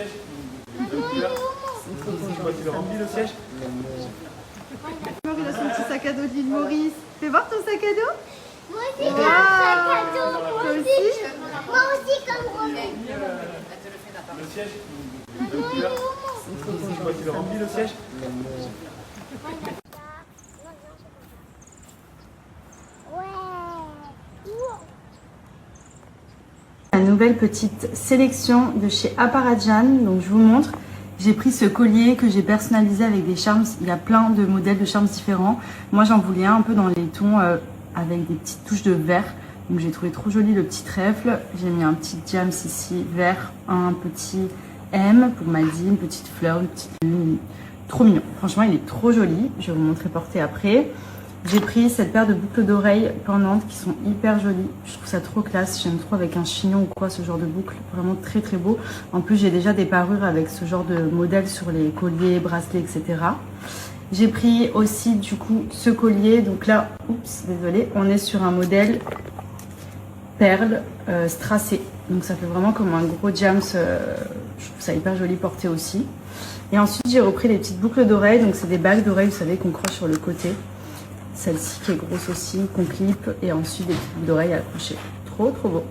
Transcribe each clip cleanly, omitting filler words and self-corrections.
siège. Tu le remplis le siège. Il a son petit sac à dos de l'île Maurice. Fais voir ton sac à dos. Moi aussi, j'ai un sac à dos. Moi aussi, comme Romain. Le siège. Tu le remplis le siège. La nouvelle petite sélection de chez Apparadjan. Donc je vous montre. J'ai pris ce collier que j'ai personnalisé avec des charms. Il y a plein de modèles de charms différents. Moi j'en voulais un peu dans les tons avec des petites touches de vert. Donc j'ai trouvé trop joli le petit trèfle. J'ai mis un petit diams ici vert, un petit M pour Maddy, une petite fleur, une petite lune. Trop mignon. Franchement il est trop joli. Je vais vous montrer porté après. J'ai pris cette paire de boucles d'oreilles pendantes qui sont hyper jolies. Je trouve ça trop classe. J'aime trop avec un chignon ou quoi ce genre de boucle. Vraiment très très beau. En plus j'ai déjà des parures avec ce genre de modèle sur les colliers, bracelets, etc. J'ai pris aussi du coup ce collier. Donc là, oups, désolé, on est sur un modèle perle strassé. Donc ça fait vraiment comme un gros jams. Je trouve ça hyper joli porté aussi. Et ensuite j'ai repris les petites boucles d'oreilles. Donc c'est des bagues d'oreilles, vous savez, qu'on croche sur le côté. Celle-ci qui est grosse aussi, qu'on clip, et ensuite des petites boucles d'oreilles accrochées. Trop trop beau.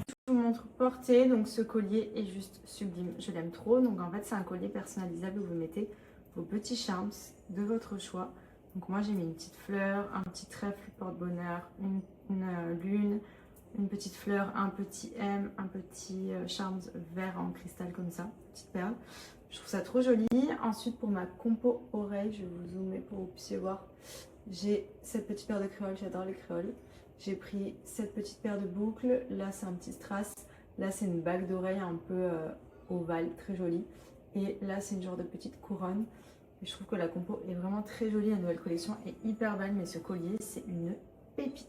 Je vous montre porté, donc ce collier est juste sublime. Je l'aime trop. Donc en fait c'est un collier personnalisable où vous mettez vos petits charms de votre choix. Donc moi j'ai mis une petite fleur, un petit trèfle porte-bonheur, une lune, une petite fleur, un petit M, un petit charms vert en cristal comme ça, petite perle. Je trouve ça trop joli. Ensuite pour ma compo oreille, je vais vous zoomer pour que vous puissiez voir. J'ai cette petite paire de créoles, j'adore les créoles. J'ai pris cette petite paire de boucles. Là c'est un petit strass. Là c'est une bague d'oreille un peu ovale, très jolie. Et là c'est une genre de petite couronne. Et je trouve que la compo est vraiment très jolie. La nouvelle collection est hyper belle, mais ce collier c'est une pépite.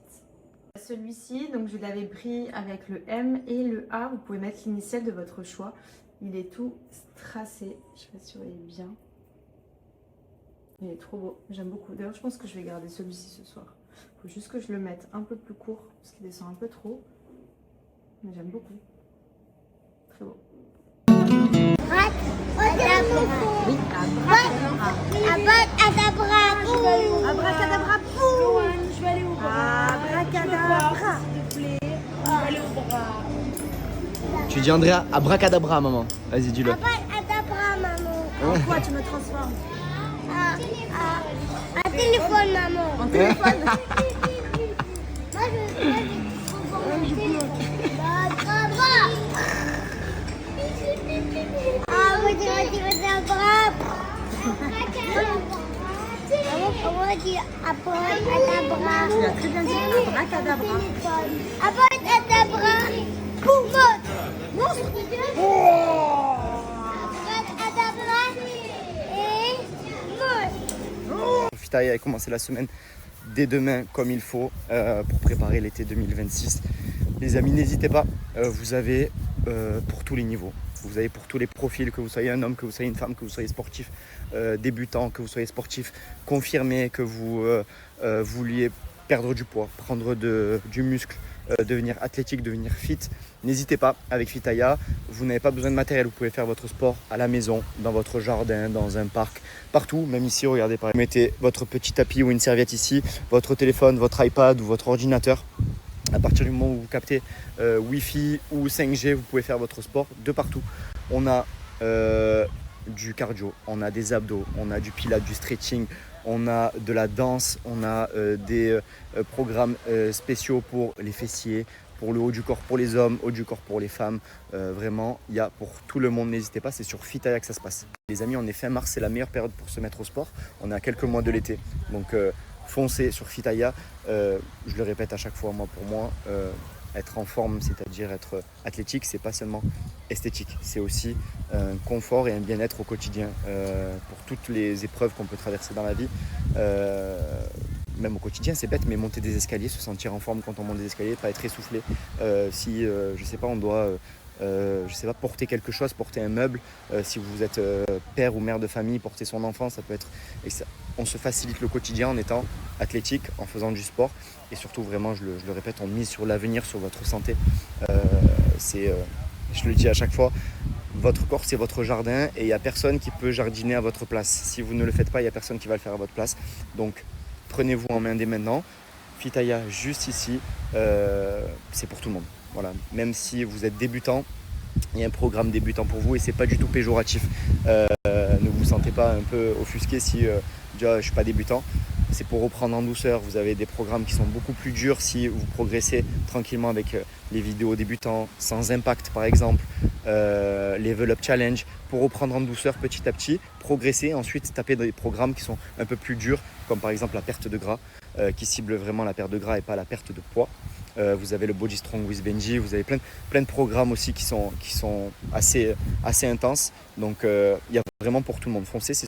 Celui-ci, donc je l'avais pris avec le M et le A. Vous pouvez mettre l'initiale de votre choix. Il est tout strassé. Je sais pas si vous voyez bien. Il est trop beau, j'aime beaucoup. D'ailleurs, je pense que je vais garder celui-ci ce soir. Il faut juste que je le mette un peu plus court parce qu'il descend un peu trop. Mais j'aime beaucoup. Très beau. Oui, abracadabra. Abracadabra, boum. Je vais aller au bras. Abracadabra. S'il te plaît. Je vais aller au bras. Tu dis Andrea, abracadabra, maman. Vas-y, dis-le. Abracadabra, maman. En quoi tu me transformes? Un téléphone, maman. En téléphone. Moi, je Comment dire abracadabra? Tu as très bien dit abracadabra. Abracadabra. Monstre. Abracadabra et monstre. Fitaïa a commencé la semaine dès demain comme il faut pour préparer l'été 2026. Les amis, n'hésitez pas, vous avez pour tous les niveaux. Vous avez pour tous les profils, que vous soyez un homme, que vous soyez une femme, que vous soyez sportif débutant, que vous soyez sportif confirmé, que vous vouliez perdre du poids, prendre du muscle, devenir athlétique, devenir fit. N'hésitez pas, avec Fitaïa, vous n'avez pas besoin de matériel, vous pouvez faire votre sport à la maison, dans votre jardin, dans un parc, partout, même ici, regardez par exemple. Mettez votre petit tapis ou une serviette ici, votre téléphone, votre iPad ou votre ordinateur. À partir du moment où vous captez Wi-Fi ou 5G, vous pouvez faire votre sport de partout. On a du cardio, on a des abdos, on a du pilates, du stretching, on a de la danse, on a des programmes spéciaux pour les fessiers, pour le haut du corps pour les hommes, haut du corps pour les femmes. Vraiment, il y a pour tout le monde, n'hésitez pas, c'est sur Fitaïa que ça se passe. Les amis, on est fin mars, c'est la meilleure période pour se mettre au sport. On est à quelques mois de l'été, donc foncez sur Fitaïa. Je le répète à chaque fois, pour moi, être en forme, c'est-à-dire être athlétique, c'est pas seulement esthétique, c'est aussi un confort et un bien-être au quotidien pour toutes les épreuves qu'on peut traverser dans la vie. Même au quotidien, c'est bête, mais monter des escaliers, se sentir en forme quand on monte des escaliers, pas être essoufflé. Si, je sais pas, on doit porter quelque chose, porter un meuble. Si vous êtes père ou mère de famille, porter son enfant, ça peut être... On se facilite le quotidien en étant athlétique, en faisant du sport. Et surtout, vraiment, je le répète, on mise sur l'avenir, sur votre santé. Je le dis à chaque fois, Votre corps, c'est votre jardin et il n'y a personne qui peut jardiner à votre place. Si vous ne le faites pas, il n'y a personne qui va le faire à votre place. Donc, prenez-vous en main dès maintenant. Fitaya, juste ici, c'est pour tout le monde. Voilà. Même si vous êtes débutant, il y a un programme débutant pour vous et c'est pas du tout péjoratif. Ne vous sentez pas un peu offusqué si déjà, je suis pas débutant. C'est pour reprendre en douceur. Vous avez des programmes qui sont beaucoup plus durs si vous progressez tranquillement avec les vidéos débutants, sans impact par exemple, Level Up Challenge, pour reprendre en douceur petit à petit, progresser, ensuite taper des programmes qui sont un peu plus durs, comme par exemple la perte de gras, qui cible vraiment la perte de gras et pas la perte de poids. Vous avez le Body Strong with Benji, vous avez plein de programmes aussi qui sont assez intenses. Donc il y a vraiment pour tout le monde. Foncez, c'est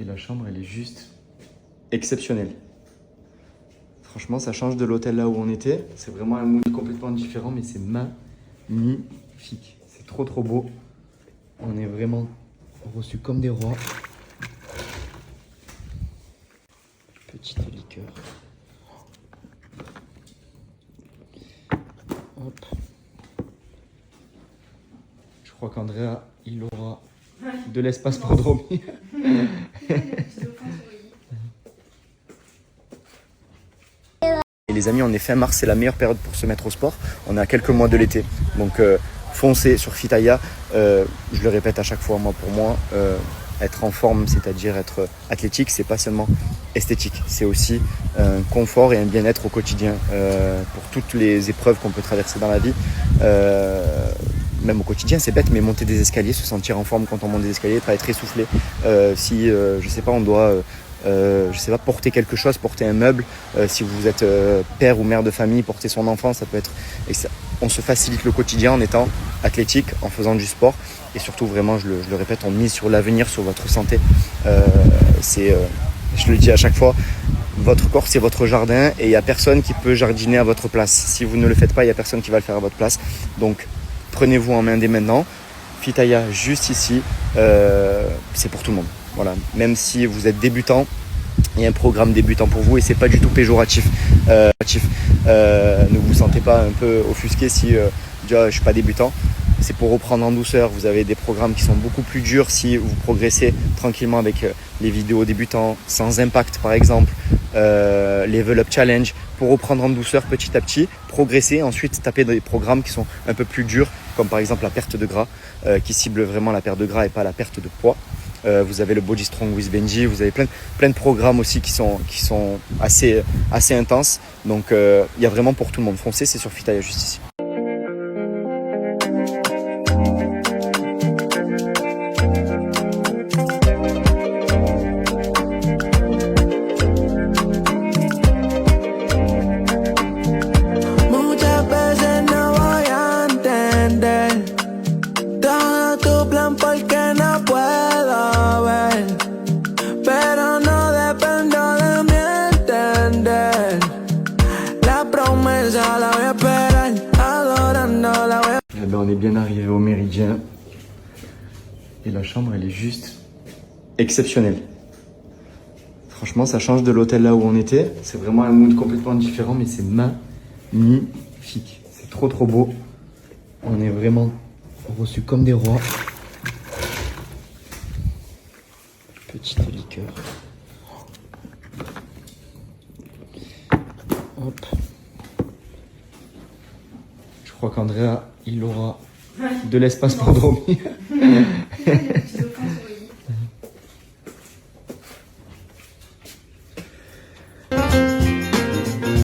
Et la chambre, elle est juste exceptionnelle. Franchement, ça change de l'hôtel là où on était. C'est vraiment un mood complètement différent, mais c'est magnifique. C'est trop trop beau. On est vraiment reçus comme des rois. Petite liqueur. Hop. Je crois qu'Andrea, il aura de l'espace pour dormir. Et les amis, on est fin mars, c'est la meilleure période pour se mettre au sport. On est à quelques mois de l'été. Donc foncez sur Fitaya. Je le répète à chaque fois, pour moi, être en forme, c'est-à-dire être athlétique, c'est pas seulement esthétique. C'est aussi un confort et un bien-être au quotidien pour toutes les épreuves qu'on peut traverser dans la vie. Même au quotidien, c'est bête, mais monter des escaliers, se sentir en forme quand on monte des escaliers, pas être essoufflé. Si, je sais pas, on doit... je sais pas, porter quelque chose, porter un meuble, si vous êtes père ou mère de famille, porter son enfant, ça peut être... On se facilite le quotidien en étant athlétique, en faisant du sport et surtout vraiment, je le répète, on mise sur l'avenir, sur votre santé. Je le dis à chaque fois, votre corps c'est votre jardin et il n'y a personne qui peut jardiner à votre place. Si vous ne le faites pas, il n'y a personne qui va le faire à votre place. Donc prenez-vous en main dès maintenant. Fitaya juste ici, c'est pour tout le monde. Voilà. Même si vous êtes débutant, il y a un programme débutant pour vous et c'est pas du tout péjoratif. Ne vous sentez pas un peu offusqué si je suis pas débutant. C'est pour reprendre en douceur. Vous avez des programmes qui sont beaucoup plus durs si vous progressez tranquillement avec les vidéos débutants, sans impact par exemple, Level Up Challenge, pour reprendre en douceur petit à petit, progresser, ensuite taper des programmes qui sont un peu plus durs, comme par exemple la perte de gras, qui cible vraiment la perte de gras et pas la perte de poids. Vous avez le Body Strong with Benji, vous avez plein de programmes aussi qui sont assez intenses. Donc il y a vraiment pour tout le monde. Foncez, c'est sur Fitaya juste ici. On est bien arrivé au Méridien et la chambre elle est juste exceptionnelle. Franchement ça change de l'hôtel là où on était. C'est vraiment un mood complètement différent mais c'est magnifique. C'est trop trop beau. On est vraiment reçus comme des rois. Petite liqueur. Hop. Je crois qu'Andrea, il aura de l'espace pour dormir.